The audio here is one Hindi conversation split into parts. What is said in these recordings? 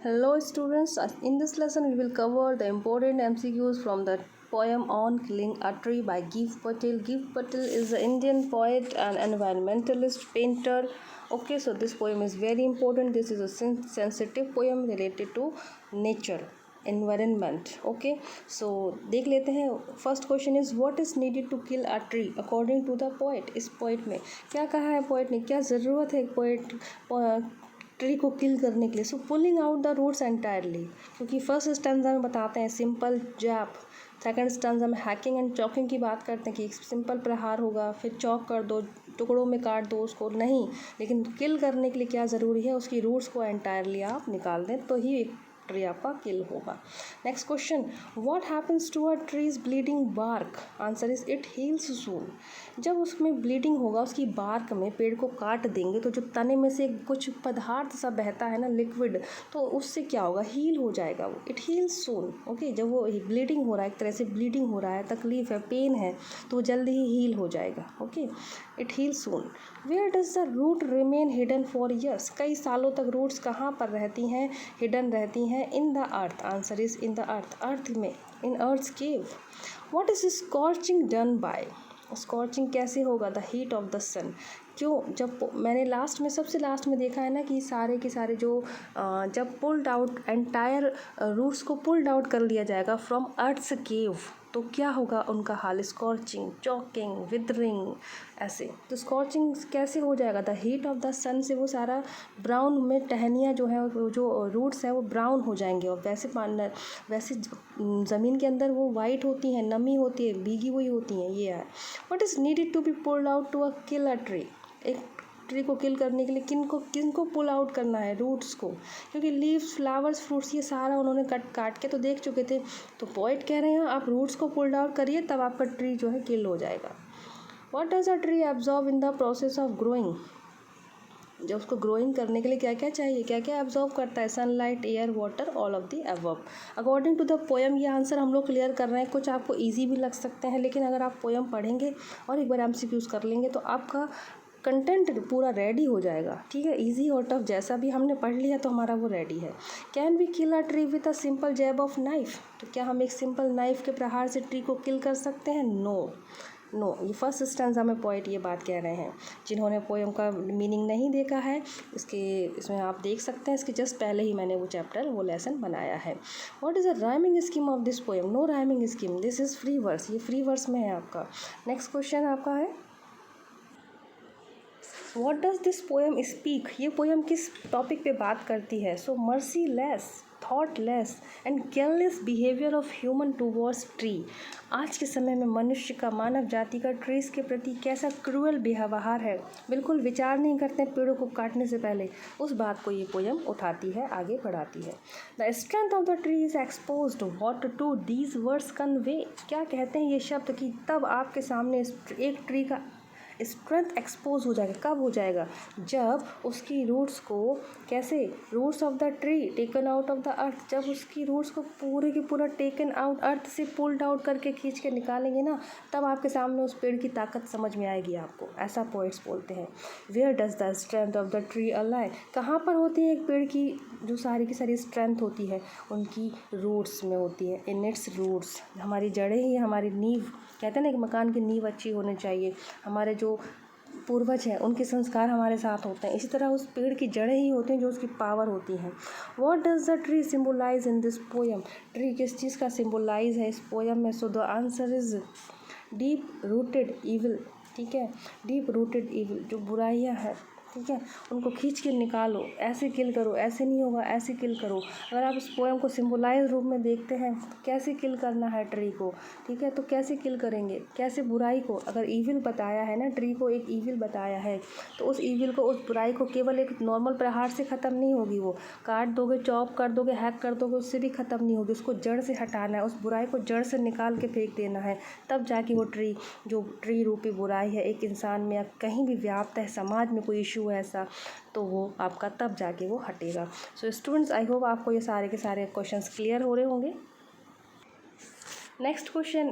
Hello students, in this lesson we will cover the important MCQs from the poem on killing a tree by Giv Patel. Giv Patel is an Indian poet and environmentalist painter. Okay, so this poem is very important. This is a sensitive poem related to nature, environment. Okay, so देख लेते हैं. First question is what is needed to kill a tree according to the poet. इस पोएट में क्या कहा है पोएट ने, क्या ज़रूरत है पोएट ट्री को किल करने के लिए. So pulling out the roots entirely, क्योंकि फर्स्ट स्टैंजा में बताते हैं सिंपल जैप, सेकंड स्टैंजा में हैकिंग एंड चॉकिंग की बात करते हैं कि सिंपल प्रहार होगा, फिर चॉक कर दो, टुकड़ों में काट दो उसको, नहीं, लेकिन किल करने के लिए क्या ज़रूरी है, उसकी रूट्स को एंटायरली आप निकाल दें तो ही ट्री आपका किल होगा. Next question, what happens to a tree's bleeding bark. Answer is it heals soon. जब उसमें ब्लीडिंग होगा, उसकी बार्क में, पेड़ को काट देंगे तो जो तने में से कुछ पदार्थ सा बहता है ना, लिक्विड, तो उससे क्या होगा, हील हो जाएगा वो. It heals soon. ओके, जब वो ब्लीडिंग हो रहा है, एक तरह से ब्लीडिंग हो रहा है, तकलीफ है, पेन है, तो वो जल्दी ही हील हो जाएगा. Okay, it heals soon. Where does the root remain hidden for years. कई सालों तक रूट्स कहाँ पर रहती हैं, हिडन रहती हैं. In the earth. Answer is in the earth, earth में, in earth's cave. What is scorching done by. Scorching कैसे होगा, the heat of the sun. क्यों, जब मैंने लास्ट में, सबसे लास्ट में देखा है ना कि सारे के सारे जो जब पुल्ड आउट एंटायर रूट्स को पुल्ड आउट कर लिया जाएगा फ्रॉम अर्थ्स केव, तो क्या होगा उनका हाल, स्कॉर्चिंग, चॉकिंग, विदरिंग, ऐसे. तो स्कॉर्चिंग कैसे हो जाएगा, द हीट ऑफ द सन से वो सारा ब्राउन में टहनियाँ जो है, जो रूट्स है वो ब्राउन हो जाएंगे, और वैसे ज़मीन के अंदर वो वाइट होती हैं, नमी होती है, भीगी हुई होती हैं. ये है. What is needed to be pulled out to a kill a tree. एक ट्री को किल करने के लिए किनको पुल आउट करना है, रूट्स को, क्योंकि लीव्स, फ्लावर्स, फ्रूट्स, ये सारा उन्होंने काट के तो देख चुके थे. तो पोइट कह रहे हैं आप रूट्स को पुल्ड आउट करिए, तब आपका ट्री जो है किल हो जाएगा. What does a tree absorb in the process of growing. जब उसको ग्रोइंग करने के लिए क्या क्या चाहिए, क्या क्या एब्जॉर्ब करता है, sunlight, air, water, all of the above. According to the poem ये आंसर हम लोग क्लियर कर रहे हैं. कुछ आपको ईजी भी लग सकते हैं, लेकिन अगर आप पोएम पढ़ेंगे और एक बार एमसीक्यूज कर लेंगे तो आपका कंटेंट पूरा रेडी हो जाएगा. ठीक है, इजी और टफ जैसा भी हमने पढ़ लिया तो हमारा वो रेडी है. Can we kill a tree with a simple jab of knife. तो क्या हम एक सिंपल नाइफ के प्रहार से ट्री को किल कर सकते हैं. नो. ये फर्स्ट स्टैंजा में पोएट ये बात कह रहे हैं. जिन्होंने पोएम का मीनिंग नहीं देखा है, इसमें आप देख सकते हैं, इसके जस्ट पहले ही मैंने वो लेसन बनाया है. What is the rhyming scheme of this poem. No rhyming scheme, this is free verse. ये फ्री वर्स में है आपका. नेक्स्ट क्वेश्चन आपका है, what does this poem speak. ये पोएम किस टॉपिक पे बात करती है. So merciless, thoughtless and careless behaviour of human towards tree. आज के समय में मनुष्य का, मानव जाति का ट्रीज के प्रति कैसा क्रूअल व्यवहार है, बिल्कुल विचार नहीं करते हैं पेड़ों को काटने से पहले. उस बात को ये पोएम उठाती है, आगे बढ़ाती है. The strength of the tree is exposed. What do these words convey. क्या कहते हैं ये शब्द कि तब आपके सामने एक ट्री का स्ट्रेंथ एक्सपोज हो जाएगा. कब हो जाएगा, जब उसकी रूट्स को, कैसे, roots of the tree taken out of the earth. जब उसकी रूट्स को पूरे की पूरा टेकन आउट, अर्थ से पुल्ड आउट करके खींच के निकालेंगे ना, तब आपके सामने उस पेड़ की ताकत समझ में आएगी आपको. ऐसा पोइट्स बोलते हैं. Where does the strength of the tree lie. कहाँ पर होती है एक पेड़ की जो सारी की सारी स्ट्रेंथ होती है, उनकी रूट्स में होती है. In its roots. हमारी जड़ें ही हमारी नींव. कहते हैं ना, एक मकान की नींव अच्छी होनी चाहिए. हमारे जो पूर्वज हैं उनके संस्कार हमारे साथ होते हैं, इसी तरह उस पेड़ की जड़ें ही होती हैं जो उसकी पावर होती हैं. What does the tree symbolise in this poem. Tree किस चीज़ का सिम्बोलाइज है इस पोएम में. So the answer is deep rooted evil. ठीक है, डीप रूटेड ईविल, जो बुराइयाँ हैं, ठीक है, उनको खींच के निकालो, ऐसे किल करो, ऐसे नहीं होगा, ऐसे किल करो. अगर आप इस पोएम को सिम्बोलाइज रूप में देखते हैं, कैसे किल करना है ट्री को, ठीक है, तो कैसे किल करेंगे, कैसे बुराई को, अगर ईविल बताया है ना, ट्री को एक ईविल बताया है, तो उस ईविल को, उस बुराई को केवल एक नॉर्मल प्रहार से ख़त्म नहीं होगी. वो काट दोगे, चॉप कर दोगे, हैक कर दोगे, उससे भी ख़त्म नहीं होगी. उसको जड़ से हटाना है, उस बुराई को जड़ से निकाल के फेंक देना है, तब जाके वो ट्री, जो ट्री रूपी बुराई है एक इंसान में या कहीं भी व्याप्त है, समाज में कोई इशू है ऐसा, तो वो आपका तब जाके वो हटेगा. सो स्टूडेंट्स, आई होप आपको ये सारे के सारे क्वेश्चंस क्लियर हो रहे होंगे. Next question,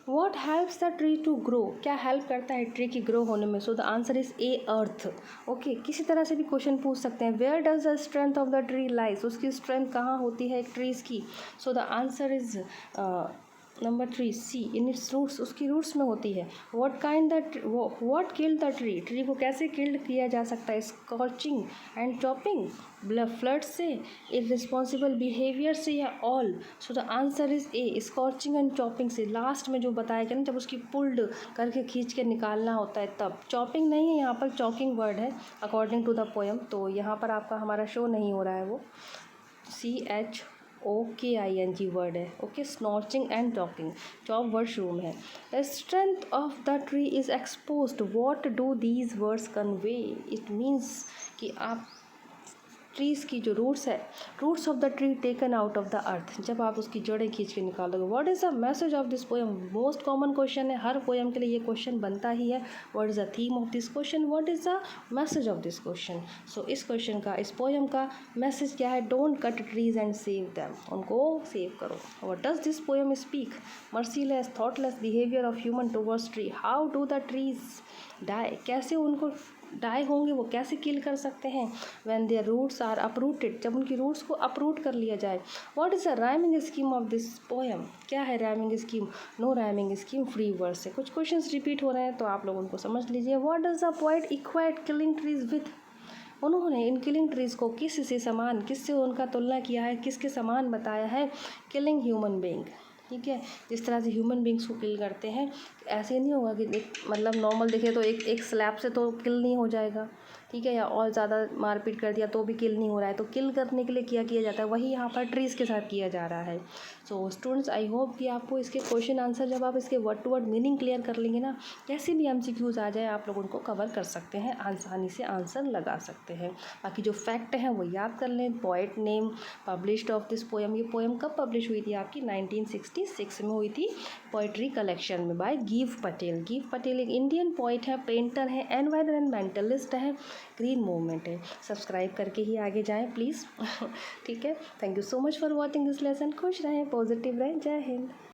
what helps the tree to grow, क्या हेल्प करता है ट्री की ग्रो होने में? So the answer is A, earth. Okay, किसी तरह से भी क्वेश्चन पूछ सकते हैं, where does the strength of the tree lies, उसकी स्ट्रेंथ कहाँ होती है एक ट्रीज की? So the answer is number 3 C, in its roots, उसकी रूट्स में होती है। What killed the tree, tree को कैसे किल्ड किया जा सकता है? स्कॉर्चिंग एंड चॉपिंग, फ्लड से, इररिस्पॉन्सिबल बिहेवियर से, या all? So the answer is A, scorching and chopping से। लास्ट में जो बताया गया ना, जब उसकी पुल्ड करके खींच के निकालना होता है तब। चॉपिंग नहीं है यहाँ पर, चॉकिंग वर्ड है अकॉर्डिंग टू द पोएम, तो यहाँ पर आपका हमारा शो नहीं हो रहा है वो। CHOKING वर्ड है। Okay, snatching and choking, chop word शुरू में है। The strength of the tree is exposed, what do these words convey? It means कि आप ट्रीज़ की जो रूट्स है, roots of the tree taken out of the earth, जब आप उसकी जड़ें खींच के निकालोगे। What is the message of this poem? Most common question है, हर पोएम के लिए ये क्वेश्चन बनता ही है। What is the theme of this question? What is the message of this question? So इस क्वेश्चन का, इस पोएम का मैसेज क्या है? Don't cut trees and save them, उनको सेव करो। What does this poem speak? Merciless thoughtless behaviour of human towards tree. How do the trees die, कैसे उनको डाई होंगे, वो कैसे किल कर सकते हैं? When their roots are uprooted, जब उनकी रूट्स को अपरूट कर लिया जाए। What is the rhyming scheme of this poem? क्या है rhyming scheme? No rhyming scheme, free word से। कुछ क्वेश्चंस रिपीट हो रहे हैं तो आप लोग उनको समझ लीजिए। What does the poet equate killing trees with? उन्होंने इन किलिंग ट्रीज को किस से समान, किससे उनका तुलना किया है, किसके समान बताया है? Killing human being. ठीक है, जिस तरह से ह्यूमन बींग्स को किल करते हैं, ऐसे नहीं होगा कि मतलब नॉर्मल देखे तो एक स्लैब से तो किल नहीं हो जाएगा, ठीक है, या और ज़्यादा मारपीट कर दिया तो भी किल नहीं हो रहा है। तो किल करने के लिए क्या किया जाता है, वही यहाँ पर ट्रीज़ के साथ किया जा रहा है। सो स्टूडेंट्स, आई होप कि आपको इसके क्वेश्चन आंसर, जब आप इसके word to word meaning clear कर लेंगे ना, कैसे भी MCQs आ जाए आप लोग उनको कवर कर सकते हैं, आसानी से आंसर लगा सकते हैं। बाकी जो फैक्ट हैं वो याद कर लें। Poet name, published of this poem, ये पोएम कब पब्लिश हुई थी आपकी? 1966 में हुई थी, पोइट्री कलेक्शन में, बाय गिव पटेल। गिव पटेल एक इंडियन पोइट है, पेंटर है, एनवायरमेंटलिस्ट है, ग्रीन मूवमेंट है। सब्सक्राइब करके ही आगे जाएं प्लीज़। ठीक है, thank you so much for watching this lesson. खुश रहें, पॉजिटिव रहें, जय हिंद।